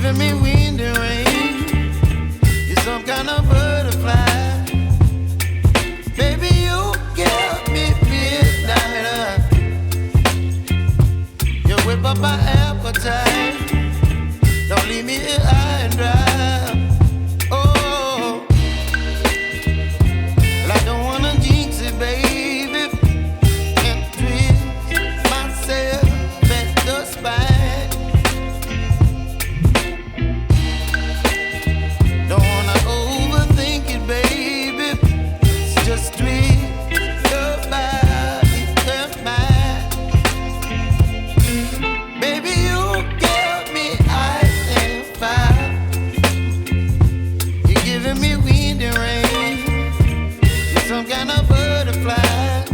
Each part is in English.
giving me wind and rain. You're some kind of butterfly. Baby, you give me midnight. You whip up my appetite. Don't leave me here high and dry. Oh, well, I don't wanna jinx it, baby, and twist myself at the spine. Don't wanna overthink it, baby. It's just twist your body and mine. Baby, you give me ice and fire. You're giving me wind and rain. You're some kind of butterfly.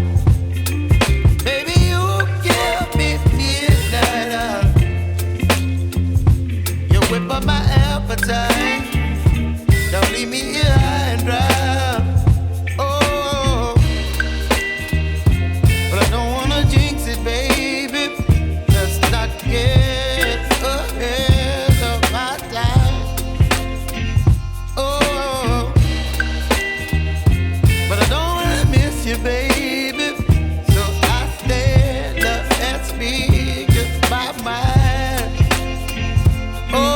Baby, you give me midnight. You whip up my appetite. Don't leave me here high and dry. Oh, but I don't wanna jinx it, baby. Let's not get ahead of my time. Oh, but I don't wanna miss you, baby. So I stand up and speak just my mind. Oh.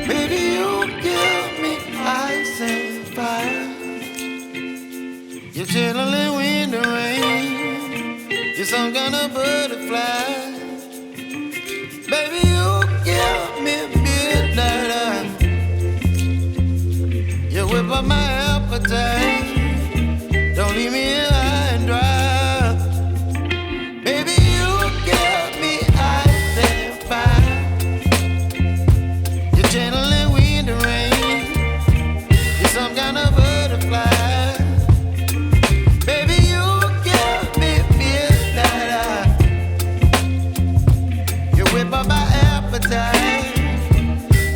Baby, you give me ice and fire. You're channeling wind and rain. You're some kind of butterfly. Baby, you give me midnight. You whip up my appetite. Don't leave me here high and dry. Baby, you give me ice and fire. You're channeling wind and rain. You're some kind of butterfly. Baby, you give me midnight. You whip up my appetite.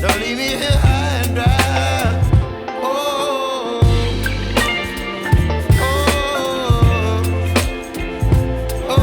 Don't leave me here high and dry. Oh, oh, oh,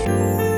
you.